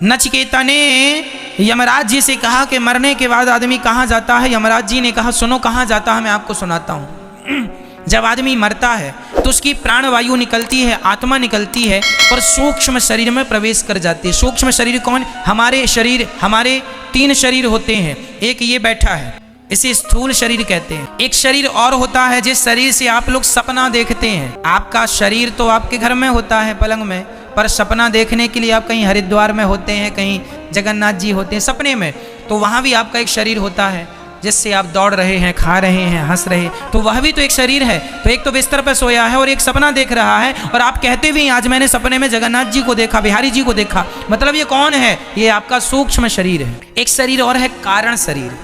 नचिकेता ने यमराज जी से कहा कि मरने के बाद आदमी कहाँ जाता है। यमराज जी ने कहा सुनो कहाँ जाता है, मैं आपको सुनाता हूँ। जब आदमी मरता है तो उसकी प्राणवायु निकलती है, आत्मा निकलती है और सूक्ष्म शरीर में प्रवेश कर जाती है। सूक्ष्म शरीर कौन? हमारे शरीर, हमारे 3 शरीर होते हैं। एक ये बैठा है, इसे स्थूल शरीर कहते हैं। एक शरीर और होता है जिस शरीर से आप लोग सपना देखते हैं। आपका शरीर तो आपके घर में होता है पलंग में, पर सपना देखने के लिए आप कहीं हरिद्वार में होते हैं, कहीं जगन्नाथ जी होते हैं सपने में, तो वहाँ भी आपका एक शरीर होता है जिससे आप दौड़ रहे हैं, खा रहे हैं, हंस रहे हैं, तो वह भी तो एक शरीर है। तो एक तो बिस्तर पर सोया है और एक सपना देख रहा है, और आप कहते भी आज मैंने सपने में जगन्नाथ जी को देखा, बिहारी जी को देखा। मतलब ये कौन है? ये आपका सूक्ष्म शरीर है। एक शरीर और है कारण शरीर।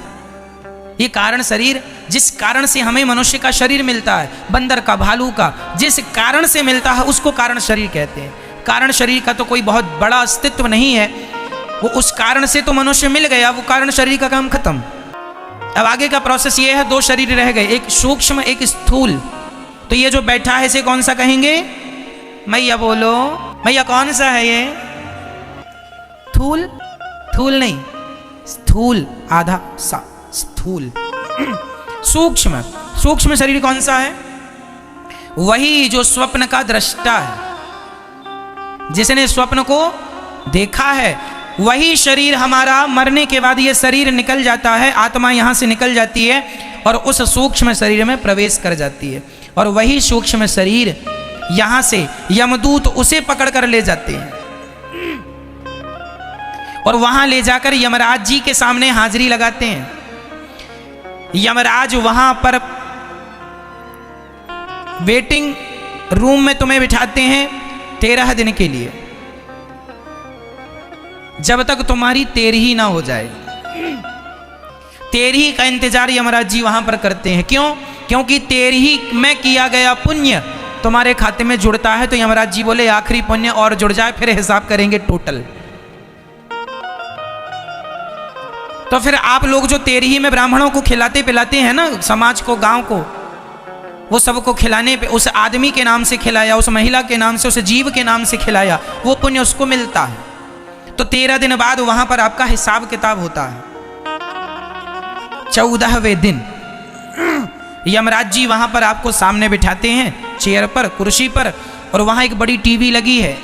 ये कारण शरीर जिस कारण से हमें मनुष्य का शरीर मिलता है, बंदर का, भालू का, जिस कारण से मिलता है उसको कारण शरीर कहते हैं। कारण शरीर का तो कोई बहुत बड़ा अस्तित्व नहीं है, वो उस कारण से तो मनुष्य मिल गया, वो कारण शरीर का काम खत्म। अब आगे का प्रोसेस ये है, 2 शरीर रह गए, एक सूक्ष्म एक स्थूल। तो ये जो बैठा है इसे कौन सा कहेंगे? मैया बोलो, मैया कौन सा है ये? थूल? थूल नहीं, स्थूल, आधा सा स्थूल। सूक्ष्म, सूक्ष्म शरीर कौन सा है? वही जो स्वप्न का दृष्टा है, जिसने स्वप्न को देखा है। वही शरीर हमारा मरने के बाद ये शरीर निकल जाता है, आत्मा यहाँ से निकल जाती है और उस सूक्ष्म शरीर में प्रवेश कर जाती है। और वही सूक्ष्म शरीर यहाँ से यमदूत उसे पकड़ कर ले जाते हैं और वहाँ ले जाकर यमराज जी के सामने हाजिरी लगाते हैं। यमराज वहाँ पर वेटिंग रूम में तुम्हें बिठाते हैं 13 दिन के लिए, जब तक तुम्हारी 13वीं ना हो जाए। 13वीं का इंतजार यमराज जी वहां पर करते हैं। क्यों? क्योंकि 13वीं में किया गया पुण्य तुम्हारे खाते में जुड़ता है। तो यमराज जी बोले आखिरी पुण्य और जुड़ जाए, फिर हिसाब करेंगे टोटल। तो फिर आप लोग जो 13वीं में ब्राह्मणों को खिलाते पिलाते हैं ना, समाज को, गांव को, वो सबको खिलाने पे उस आदमी के नाम से खिलाया, उस महिला के नाम से, उस जीव के नाम से खिलाया, वो पुण्य उसको मिलता है। तो 13 दिन बाद वहां पर आपका हिसाब किताब होता है। 14वें दिन यमराज जी वहां पर आपको सामने बिठाते हैं, चेयर पर, कुर्सी पर, और वहां एक बड़ी टीवी लगी है।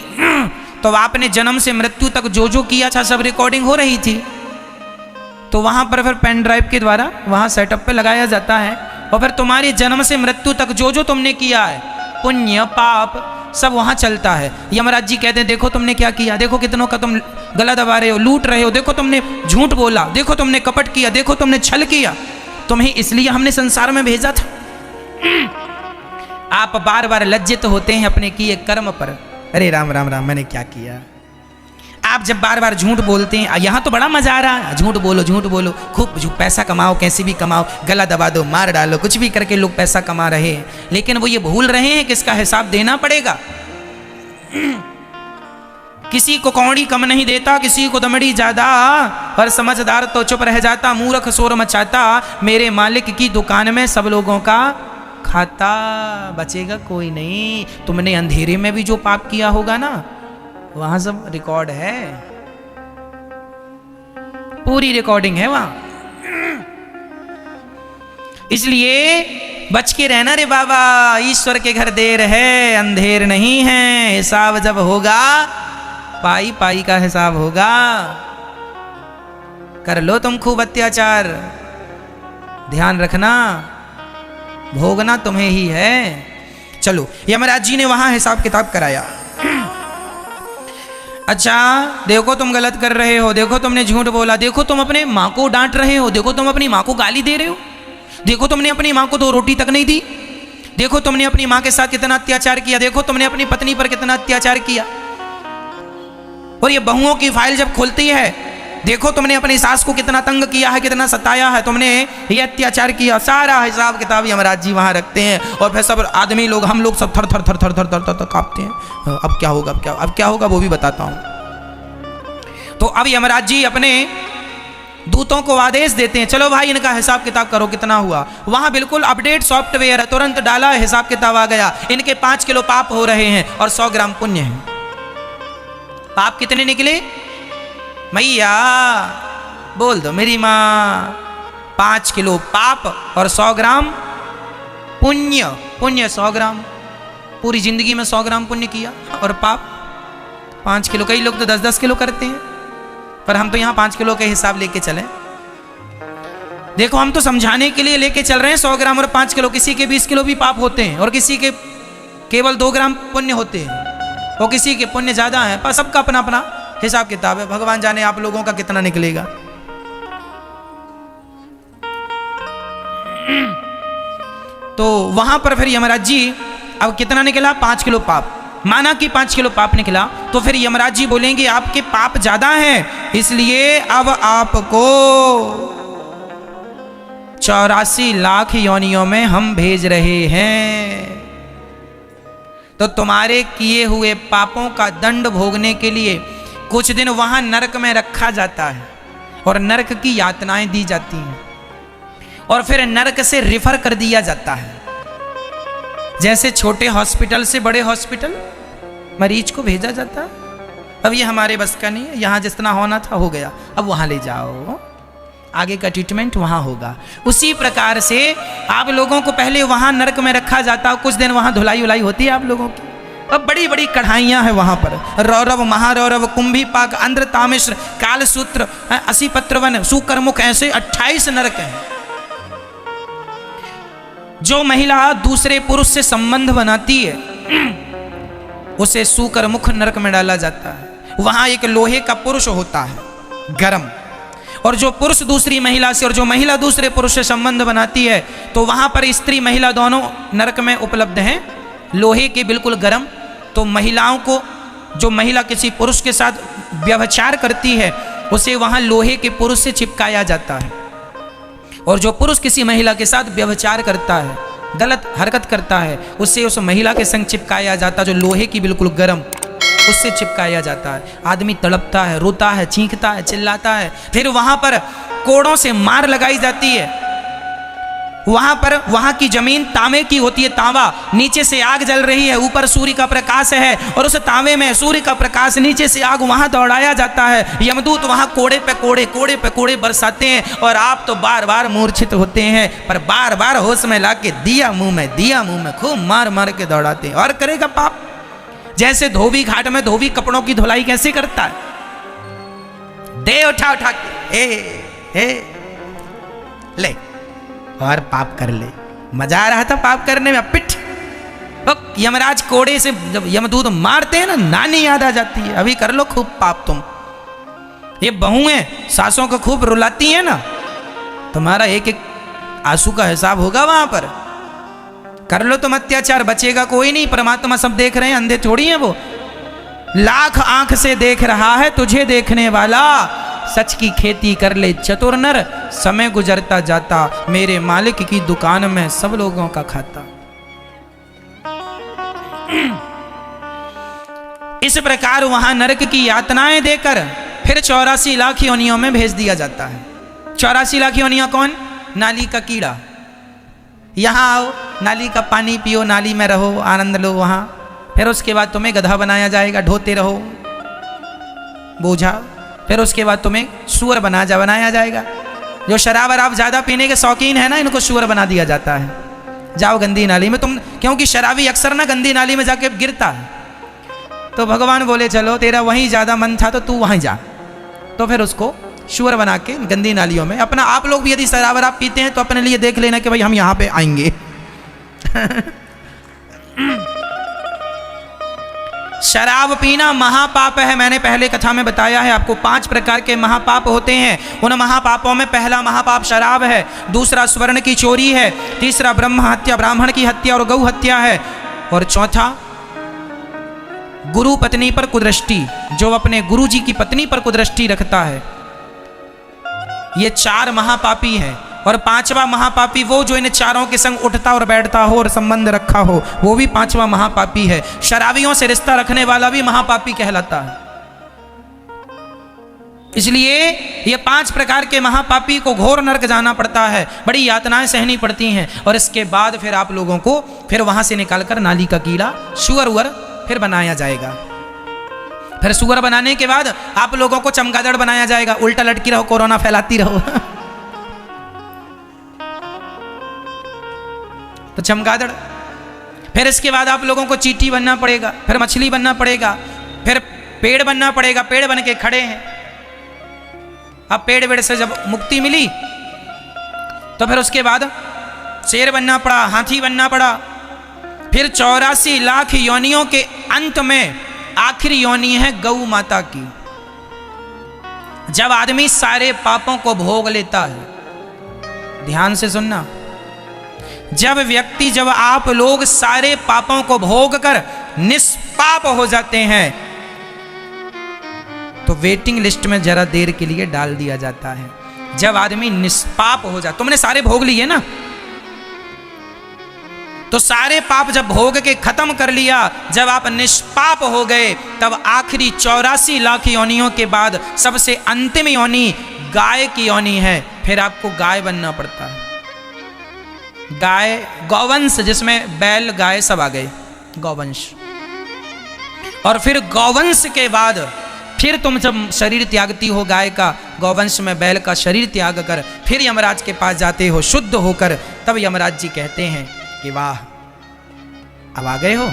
तो आपने जन्म से मृत्यु तक जो जो किया था सब रिकॉर्डिंग हो रही थी। तो वहां पर फिर पेन ड्राइव के द्वारा वहां सेटअप पे लगाया जाता है, और फिर तुम्हारे जन्म से मृत्यु तक जो जो तुमने किया है, पुण्य पाप, सब वहां चलता है। यमराज जी कहते हैं देखो तुमने क्या किया, देखो कितनों का तुम गला दबा रहे हो, लूट रहे हो, देखो तुमने झूठ बोला, देखो तुमने कपट किया, देखो तुमने छल किया, तुम्हें इसलिए हमने संसार में भेजा था। आप बार बार लज्जित होते हैं अपने किए कर्म पर। अरे राम राम राम, मैंने क्या किया। आप जब बार बार झूठ बोलते हैं, यहाँ तो बड़ा मजा आ रहा है, झूठ बोलो, खूब पैसा कमाओ, कैसे भी कमाओ, गला दबा दो, मार डालो, कुछ भी करके लोग पैसा कमा रहे हैं। लेकिन वो ये भूल रहे हैं कि इसका हिसाब देना पड़ेगा। किसी को कौड़ी कम नहीं देता, किसी को दमड़ी ज्यादा, और समझदार तो चुप रह जाता, मूर्ख शोर मचाता, मेरे मालिक की दुकान में सब लोगों का खाता, बचेगा कोई नहीं। तुमने अंधेरे में भी जो पाप किया होगा ना, वहां सब रिकॉर्ड है, पूरी रिकॉर्डिंग है वहां। इसलिए बच के रहना रे बाबा, ईश्वर के घर देर है अंधेर नहीं है। हिसाब जब होगा, पाई पाई का हिसाब होगा। कर लो तुम खूब अत्याचार, ध्यान रखना, भोगना तुम्हें ही है। चलो, यमराज जी ने वहां हिसाब किताब कराया। अच्छा, देखो तुम गलत कर रहे हो, देखो तुमने झूठ बोला, देखो तुम अपने माँ को डांट रहे हो, देखो तुम अपनी माँ को गाली दे रहे हो, देखो तुमने अपनी माँ को 2 रोटी तक नहीं दी, देखो तुमने अपनी माँ के साथ कितना अत्याचार किया, देखो तुमने अपनी पत्नी पर कितना अत्याचार किया। और ये बहुओं की फाइल जब खुलती है, देखो तुमने अपनी सास को कितना तंग किया है, कितना सताया है, तुमने ये अत्याचार किया। सारा हिसाब किताब यमराज जी वहां रखते हैं। और फिर सब आदमी लोग, हम लोग सब थर थर थर थर थर थर थर कांपते हैं। अब क्या होगा, अब क्या होगा वो भी बताता हूं। तो अब यमराज जी अपने दूतों को आदेश देते हैं, चलो भाई इनका हिसाब किताब करो, कितना हुआ। वहां बिल्कुल अपडेट सॉफ्टवेयर है, तुरंत डाला, हिसाब किताब आ गया। इनके 5 किलो पाप हो रहे हैं और 100 ग्राम पुण्य है। पाप कितने निकले? मैया बोल दो मेरी माँ, 5 किलो पाप और 100 ग्राम पुण्य। पुण्य 100 ग्राम, पूरी जिंदगी में 100 ग्राम पुण्य किया, और पाप 5 किलो। कई लोग तो 10-10 किलो करते हैं, पर हम तो यहाँ 5 किलो के हिसाब लेके चले। देखो हम तो समझाने के लिए लेके चल रहे हैं 100 ग्राम और 5 किलो। किसी के 20 किलो भी पाप होते हैं, और किसी के केवल 2 ग्राम पुण्य होते हैं, और किसी के पुण्य ज्यादा है। पर सबका अपना अपना हिसाब किताब है। भगवान जाने आप लोगों का कितना निकलेगा। तो वहां पर फिर यमराज जी, अब कितना निकला? 5 किलो पाप। माना कि 5 किलो पाप निकला, तो फिर यमराज जी बोलेंगे आपके पाप ज्यादा हैं, इसलिए अब आपको 84 लाख योनियों में हम भेज रहे हैं। तो तुम्हारे किए हुए पापों का दंड भोगने के लिए कुछ दिन वहां नरक में रखा जाता है, और नरक की यातनाएं दी जाती हैं, और फिर नरक से रिफर कर दिया जाता है। जैसे छोटे हॉस्पिटल से बड़े हॉस्पिटल मरीज को भेजा जाता है। अब ये हमारे बस का नहीं है, यहाँ जितना होना था हो गया, अब वहाँ ले जाओ, आगे का ट्रीटमेंट वहाँ होगा। उसी प्रकार से आप लोगों को पहले वहाँ नरक में रखा जाता है, कुछ दिन वहाँ धुलाई उलाई होती है आप लोगों की। अब बड़ी बड़ी कढ़ाइयाँ हैं वहाँ पर, रौरव, महारौरव, कुंभीपाक, अंध्र, तामिश्र, कालसूत्र, असीपत्रवन, सुकरमुख, ऐसे 28 नरक हैं। जो महिला दूसरे पुरुष से संबंध बनाती है उसे सुकरमुख नरक में डाला जाता है। वहां एक लोहे का पुरुष होता है गरम, और जो पुरुष दूसरी महिला से, और जो महिला दूसरे पुरुष से संबंध बनाती है, तो वहां पर स्त्री महिला दोनों नरक में उपलब्ध हैं, लोहे के बिल्कुल गरम। तो महिलाओं को, जो महिला किसी पुरुष के साथ व्यभिचार करती है, उसे वहां लोहे के पुरुष से चिपकाया जाता है, और जो पुरुष किसी महिला के साथ व्यभिचार करता है, गलत हरकत करता है, उससे उस महिला के संग चिपकाया जाता है, जो लोहे की बिल्कुल गरम, उससे चिपकाया जाता है। आदमी तड़पता है, रोता है, चीखता है, चिल्लाता है। फिर वहां पर कोड़ों से मार लगाई जाती है। वहां पर वहां की जमीन तांबे की होती है, तांबा, नीचे से आग जल रही है, ऊपर सूर्य का प्रकाश है, और उस तांबे में सूर्य का प्रकाश, नीचे से आग, वहां दौड़ाया जाता है। यमदूत वहां कोड़े पे कोड़े, कोड़े पे कोड़े बरसाते हैं, और आप तो बार बार मूर्छित होते हैं, पर बार बार होश में लाके दिया मुंह में, दिया मुंह में खूब मार मार के दौड़ाते हैं। और करेगा पाप। जैसे धोबी घाट में धोबी कपड़ों की धुलाई कैसे करता है, दे उठा उठा के, ले और पाप कर ले। मजा आ रहा था पाप करने में। पिट यमराज कोड़े से जब यमदूत मारते हैं ना, नानी याद आ जाती है। अभी कर लो खूब पाप तुम। ये बहुएं सासों को खूब रुलाती हैं ना, तुम्हारा एक एक आंसू का हिसाब होगा वहां पर। कर लो तुम अत्याचार, बचेगा कोई नहीं। परमात्मा सब देख रहे हैं, अंधे थोड़ी हैं वो। लाख आंख से देख रहा है तुझे देखने वाला, सच की खेती कर ले चतुर नर, समय गुजरता जाता मेरे मालिक की दुकान में सब लोगों का खाता। इस प्रकार वहां नरक की यातनाएं देकर फिर 84 लाख योनियों में भेज दिया जाता है। 84 लाख योनियां कौन? नाली का कीड़ा। यहां आओ, नाली का पानी पियो, नाली में रहो, आनंद लो वहां। फिर उसके बाद तुम्हें गधा बनाया जाएगा, ढोते रहो बोझा। फिर उसके बाद तुम्हें सूअर बनाया जाएगा। जो शराब वराब ज्यादा पीने के शौकीन है ना, इनको सूअर बना दिया जाता है। जाओ गंदी नाली में तुम, क्योंकि शराबी अक्सर ना गंदी नाली में जाके गिरता है। तो भगवान बोले चलो तेरा वहीं ज्यादा मन था तो तू वहीं जा। तो फिर उसको सूअर बना के गंदी नालियों में अपना, आप लोग भी यदि शराब वराब पीते हैं तो अपने लिए देख लेना कि भाई हम यहाँ पे आएंगे। शराब पीना महापाप है। मैंने पहले कथा में बताया है आपको, 5 प्रकार के महापाप होते हैं। उन महापापों में पहला महापाप शराब है, दूसरा स्वर्ण की चोरी है, तीसरा ब्रह्म हत्या, ब्राह्मण की हत्या और गौ हत्या है, और चौथा गुरु पत्नी पर कुदृष्टि, जो अपने गुरु जी की पत्नी पर कुदृष्टि रखता है। ये 4 महापापी हैं। और 5वां महापापी वो जो इन चारों के संग उठता और बैठता हो और संबंध रखा हो, वो भी 5वां महापापी है। शराबियों से रिश्ता रखने वाला भी महापापी कहलाता है। इसलिए ये 5 प्रकार के महापापी को घोर नरक जाना पड़ता है, बड़ी यातनाएं सहनी पड़ती हैं। और इसके बाद फिर आप लोगों को फिर वहां से निकालकर नाली का कीड़ा, सूअर उअर फिर बनाया जाएगा। फिर सुअर बनाने के बाद आप लोगों को चमगादड़ बनाया जाएगा, उल्टा लटकी रहो, कोरोना फैलाती रहो। तो चमगादड़। फिर इसके बाद आप लोगों को चींटी बनना पड़ेगा, फिर मछली बनना पड़ेगा, फिर पेड़ बनना पड़ेगा। पेड़ बन के खड़े हैं। अब पेड़ वेड़ से जब मुक्ति मिली तो फिर उसके बाद शेर बनना पड़ा, हाथी बनना पड़ा। फिर 84 लाख योनियों के अंत में आखिरी योनि है गौ माता की। जब आदमी सारे पापों को भोग लेता है, ध्यान से सुनना, जब आप लोग सारे पापों को भोग कर निष्पाप हो जाते हैं तो वेटिंग लिस्ट में जरा देर के लिए डाल दिया जाता है। जब आदमी निष्पाप हो जाता, तुमने सारे भोग लिए ना, तो सारे पाप जब भोग के खत्म कर लिया, जब आप निष्पाप हो गए, तब आखिरी 84 लाख योनियों के बाद सबसे अंतिम योनि गाय की योनि है। फिर आपको गाय बनना पड़ता है। गाय, गौवंश, जिसमें बैल गाय सब आ गए, गौवंश। और फिर गौवंश के बाद फिर तुम जब शरीर त्यागती हो गाय का, गौवंश में बैल का शरीर त्याग कर फिर यमराज के पास जाते हो शुद्ध होकर, तब यमराज जी कहते हैं कि वाह, अब आ गए हो,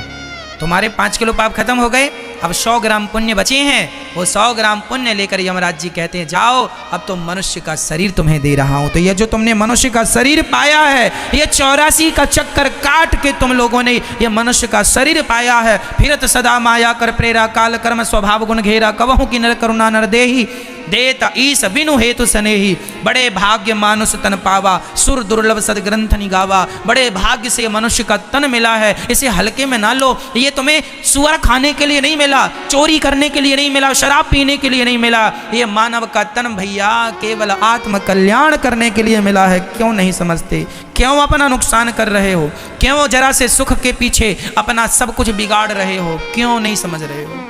तुम्हारे 5 किलो पाप खत्म हो गए, अब 100 ग्राम पुण्य बचे हैं। वो 100 ग्राम पुण्य लेकर यमराज जी कहते हैं जाओ, अब तो मनुष्य का शरीर तुम्हें दे रहा हूं। तो ये जो तुमने मनुष्य का शरीर पाया है, ये 84 का चक्कर काट के तुम लोगों ने ये मनुष्य का शरीर पाया है। फिरत सदा माया कर प्रेरा, काल कर्म स्वभाव गुण घेरा, कवहु की नर करुणा नर देही, देत ईस बिनु हेतु सनेही, बड़े भाग्य मानुष तन पावा, सुर दुर्लभ सदग्रंथ निगावा। बड़े भाग्य से मनुष्य का तन मिला है, इसे हल्के में ना लो। ये तुम्हें सुअर खाने के लिए नहीं मिला, चोरी करने के लिए नहीं मिला, शराब पीने के लिए नहीं मिला। ये मानव का तन भैया केवल आत्म कल्याण करने के लिए मिला है। क्यों नहीं समझते? क्यों अपना नुकसान कर रहे हो? क्यों जरा से सुख के पीछे अपना सब कुछ बिगाड़ रहे हो? क्यों नहीं समझ रहे हो?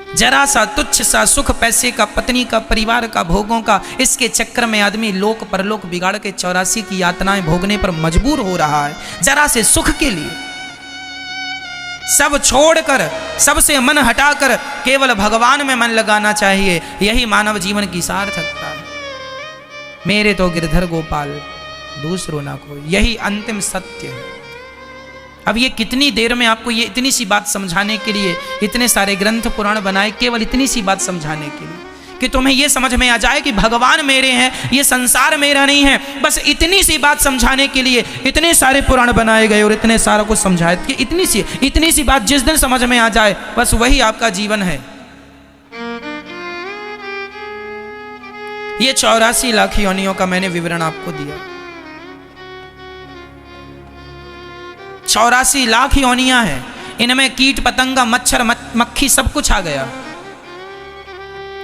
जरा सा तुच्छ सा सुख, पैसे का, पत्नी का, परिवार का, भोगों का, इसके चक्कर में आदमी लोक परलोक बिगाड़ के 84 की यातनाएं भोगने पर मजबूर हो रहा है। जरा से सुख के लिए सब छोड़कर, सबसे मन हटाकर केवल भगवान में मन लगाना चाहिए। यही मानव जीवन की सार्थकता है। मेरे तो गिरधर गोपाल, दूसरो ना कोई, यही अंतिम सत्य है। अब ये कितनी देर में आपको ये इतनी सी बात समझाने के लिए इतने सारे ग्रंथ पुराण बनाए, केवल इतनी सी बात समझाने के लिए कि तुम्हें ये समझ में आ जाए कि भगवान मेरे हैं, ये संसार मेरा नहीं है। बस इतनी सी बात समझाने के लिए इतने सारे पुराण बनाए गए और इतने सारा कुछ समझाए कि इतनी सी बात जिस दिन समझ में आ जाए, बस वही आपका जीवन है। ये 84 लाख योनियों का मैंने विवरण आपको दिया। 84 लाख योनियां हैं, इनमें कीट पतंगा, मच्छर, मक्खी सब कुछ आ गया,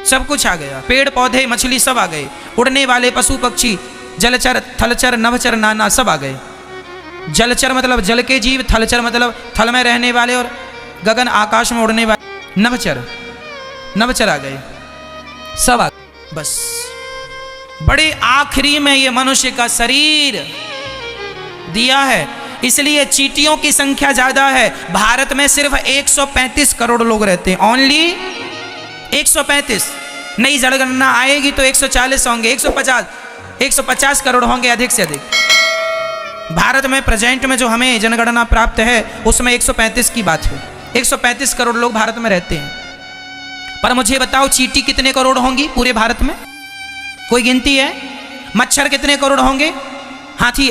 सब कुछ आ गया। पेड़ पौधे, मछली सब आ गए, उड़ने वाले पशु पक्षी, जलचर, थलचर, नभचर, नाना सब आ गए। जलचर मतलब जल के जीव, थलचर मतलब थल में रहने वाले और गगन आकाश में उड़ने वाले, नभचर आ गए, सब आ गए। बस बड़े आखिरी में ये मनुष्य का शरीर दिया है, इसलिए चींटियों की संख्या ज्यादा है। भारत में सिर्फ 135 करोड़ लोग रहते हैं, ओनली 135। नई जनगणना आएगी तो 140 होंगे, 150 करोड़ होंगे अधिक से अधिक। भारत में प्रेजेंट में जो हमें जनगणना प्राप्त है उसमें 135 की बात है। 135 करोड़ लोग भारत में रहते हैं। पर मुझे बताओ चींटी कितने करोड़ होंगी पूरे भारत में? कोई गिनती है? मच्छर कितने करोड़ होंगे? हाथी,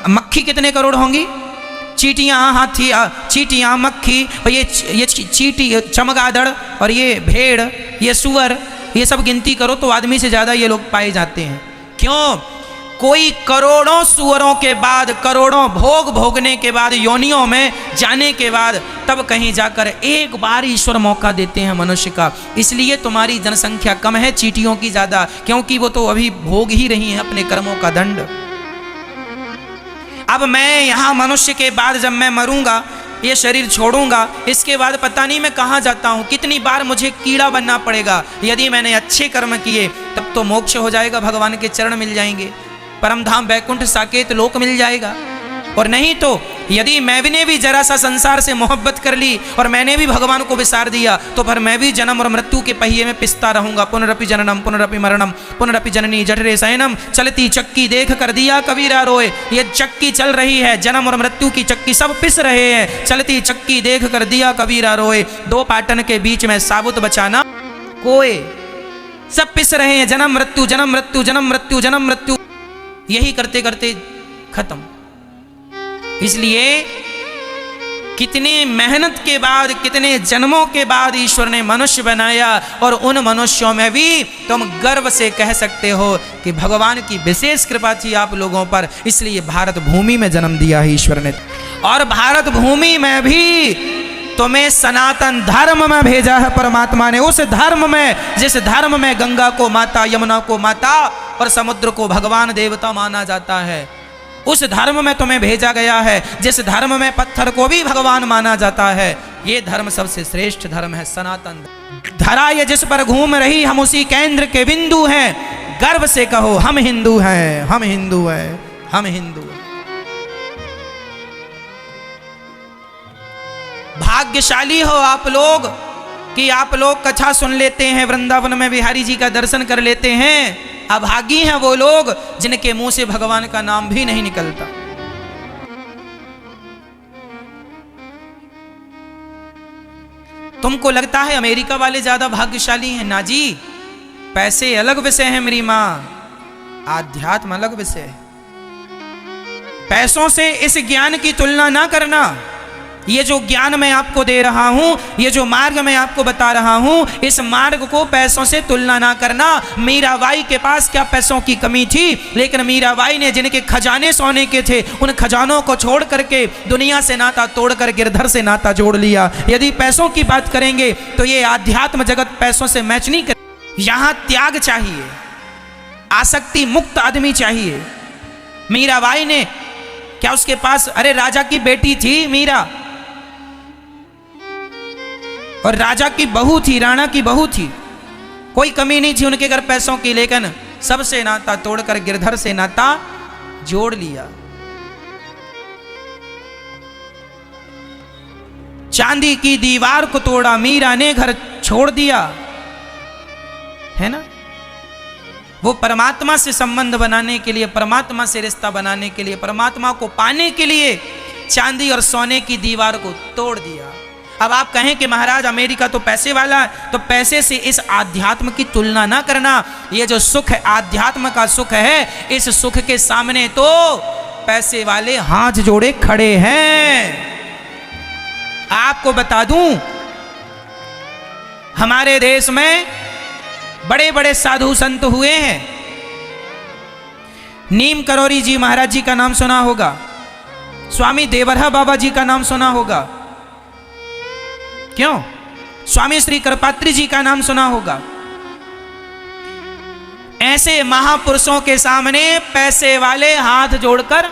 मक्खी कितने करोड़ होंगी? चींटियाँ, हाथी, चींटियाँ, मक्खी, ये चींटी, चमगादड़ और ये भेड़, ये सुअर, ये सब गिनती करो तो आदमी से ज़्यादा ये लोग पाए जाते हैं। क्यों? कोई करोड़ों सुअरों के बाद, करोड़ों भोग भोगने के बाद, योनियों में जाने के बाद, तब कहीं जाकर एक बार ईश्वर मौका देते हैं मनुष्य का। इसलिए तुम्हारी जनसंख्या कम है, चींटियों की ज़्यादा, क्योंकि वो तो अभी भोग ही रही हैं अपने कर्मों का दंड। अब मैं यहाँ मनुष्य के बाद जब मैं मरूंगा, ये शरीर छोड़ूंगा, इसके बाद पता नहीं मैं कहाँ जाता हूँ, कितनी बार मुझे कीड़ा बनना पड़ेगा। यदि मैंने अच्छे कर्म किए तब तो मोक्ष हो जाएगा, भगवान के चरण मिल जाएंगे, परम धाम वैकुंठ साकेत लोक मिल जाएगा। और नहीं तो यदि मैंने भी जरा सा संसार से मोहब्बत कर ली और मैंने भी भगवान को विसार दिया तो फिर मैं भी जन्म और मृत्यु के पहिए में पिसता रहूंगा। पुनरपि जननम पुनरपि मरणम पुनरपि जननी जठरे शयनम, चलती चक्की देख कर दिया कबीरा रोए। ये चक्की चल रही है, जन्म और मृत्यु की चक्की, सब पिस रहे हैं, चलती चक्की देख कर दिया कबीरा रोए। दो पाटन के बीच में साबुत बचाना कोए, सब पिस रहे हैं, जन्म मृत्यु जन्म मृत्यु जन्म मृत्यु जन्म मृत्यु, यही करते करते खत्म। इसलिए कितने मेहनत के बाद, कितने जन्मों के बाद ईश्वर ने मनुष्य बनाया, और उन मनुष्यों में भी तुम गर्व से कह सकते हो कि भगवान की विशेष कृपा थी आप लोगों पर, इसलिए भारत भूमि में जन्म दिया है ईश्वर ने। और भारत भूमि में भी तुम्हें सनातन धर्म में भेजा है परमात्मा ने, उस धर्म में जिस धर्म में गंगा को माता, यमुना को माता और समुद्र को भगवान देवता माना जाता है, उस धर्म में तुम्हें भेजा गया है जिस धर्म में पत्थर को भी भगवान माना जाता है। ये धर्म सबसे श्रेष्ठ धर्म है, सनातन धरा ये जिस पर घूम रही, हम उसी केंद्र के बिंदु हैं। गर्व से कहो हम हिंदू हैं, हम हिंदू हैं, हम हिंदू हैं। भाग्यशाली हो आप लोग कि आप लोग कथा सुन लेते हैं, वृंदावन में बिहारी जी का दर्शन कर लेते हैं। अभागी हैं वो लोग जिनके मुंह से भगवान का नाम भी नहीं निकलता। तुमको लगता है अमेरिका वाले ज्यादा भाग्यशाली हैं? ना जी, पैसे अलग विषय है मेरी मां, आध्यात्म अलग विषय है। पैसों से इस ज्ञान की तुलना ना करना। ये जो ज्ञान मैं आपको दे रहा हूं, ये जो मार्ग मैं आपको बता रहा हूं, इस मार्ग को पैसों से तुलना ना करना। मीराबाई के पास क्या पैसों की कमी थी, लेकिन मीराबाई ने जिनके खजाने सोने के थे उन खजानों को छोड़ करके दुनिया से नाता तोड़कर गिरधर से नाता जोड़ लिया। यदि पैसों की बात करेंगे तो ये आध्यात्म जगत पैसों से मैच नहीं कर। यहां त्याग चाहिए, आसक्ति मुक्त आदमी चाहिए। मीराबाई ने क्या उसके पास, अरे राजा की बेटी थी मीरा, और राजा की बहू थी, राणा की बहू थी, कोई कमी नहीं थी उनके घर पैसों की, लेकिन सबसे नाता तोड़कर गिरधर से नाता जोड़ लिया। चांदी की दीवार को तोड़ा, मीरा ने घर छोड़ दिया, है ना। वो परमात्मा से संबंध बनाने के लिए, परमात्मा से रिश्ता बनाने के लिए, परमात्मा को पाने के लिए चांदी और सोने की दीवार को तोड़ दिया। अब आप कहें कि महाराज अमेरिका तो पैसे वाला है, तो पैसे से इस आध्यात्म की तुलना ना करना। ये जो सुख है, आध्यात्म का सुख है, इस सुख के सामने तो पैसे वाले हाथ जोड़े खड़े हैं। आपको बता दूं, हमारे देश में बड़े बड़े साधु संत हुए हैं। नीम करोरी जी महाराज जी का नाम सुना होगा, स्वामी देवरहा बाबा जी का नाम सुना होगा, क्यों? स्वामी श्री करपात्री जी का नाम सुना होगा। ऐसे महापुरुषों के सामने पैसे वाले हाथ जोड़कर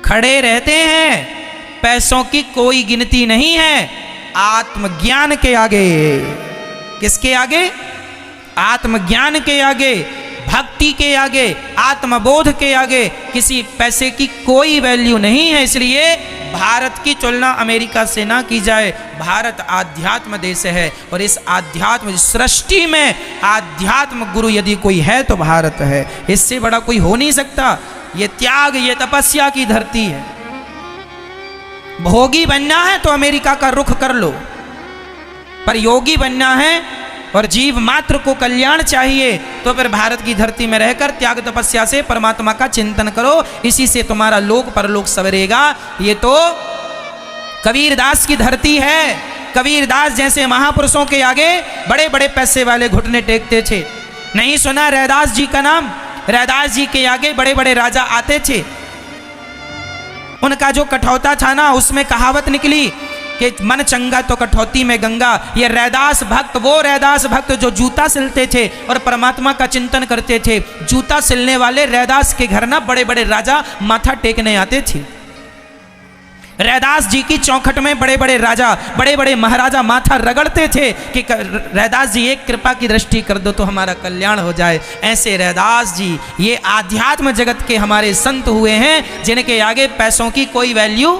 खड़े रहते हैं। पैसों की कोई गिनती नहीं है आत्मज्ञान के आगे। किसके आगे? आत्मज्ञान के आगे, भक्ति के आगे, आत्मबोध के आगे किसी पैसे की कोई वैल्यू नहीं है। इसलिए भारत की तुलना अमेरिका से ना की जाए। भारत आध्यात्म देश है, और इस आध्यात्म सृष्टि में आध्यात्म गुरु यदि कोई है तो भारत है। इससे बड़ा कोई हो नहीं सकता। ये त्याग, ये तपस्या की धरती है। भोगी बनना है तो अमेरिका का रुख कर लो, पर योगी बनना है और जीव मात्र को कल्याण चाहिए तो फिर भारत की धरती में रहकर त्याग तपस्या से परमात्मा का चिंतन करो। इसी से तुम्हारा लोक परलोक सवरेगा। ये तो कबीरदास की धरती है। कबीरदास जैसे महापुरुषों के आगे बड़े बड़े पैसे वाले घुटने टेकते थे। नहीं सुना रैदास जी का नाम? रैदास जी के आगे बड़े बड़े राजा आते थे। उनका जो कठौता था ना, उसमें कहावत निकली कि मन चंगा तो कठौती में गंगा। ये रैदास भक्त, वो रैदास भक्त जो जूता सिलते थे और परमात्मा का चिंतन करते थे। जूता सिलने वाले रैदास के घर ना बड़े बड़े राजा माथा टेकने आते थे। रैदास जी की चौखट में बड़े बड़े राजा, बड़े बड़े महाराजा माथा रगड़ते थे कि रैदास जी एक कृपा की दृष्टि कर दो तो हमारा कल्याण हो जाए। ऐसे रैदास जी ये आध्यात्म जगत के हमारे संत हुए हैं जिनके आगे पैसों की कोई वैल्यू।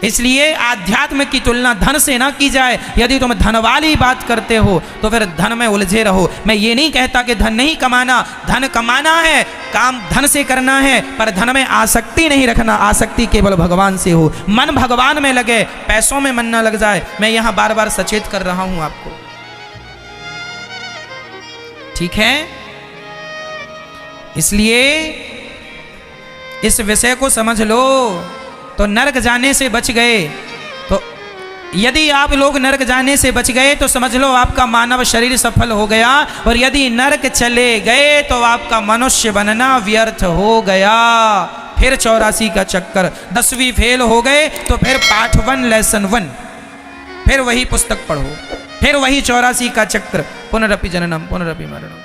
इसलिए आध्यात्म की तुलना धन से ना की जाए। यदि तुम धन वाली बात करते हो तो फिर धन में उलझे रहो। मैं ये नहीं कहता कि धन नहीं कमाना, धन कमाना है, काम धन से करना है, पर धन में आसक्ति नहीं रखना। आसक्ति केवल भगवान से हो, मन भगवान में लगे, पैसों में मन ना लग जाए। मैं यहां बार बार सचेत कर रहा हूं आपको, ठीक है। इसलिए इस विषय को समझ लो। तो नरक जाने से बच गए, तो यदि आप लोग नरक जाने से बच गए तो समझ लो आपका मानव शरीर सफल हो गया, और यदि नरक चले गए तो आपका मनुष्य बनना व्यर्थ हो गया। फिर 84 का चक्कर, 10वीं फेल हो गए तो फिर पाठ 1 लेसन 1, फिर वही पुस्तक पढ़ो, फिर वही 84 का चक्र, पुनरपि जननम पुनरपि मरणम।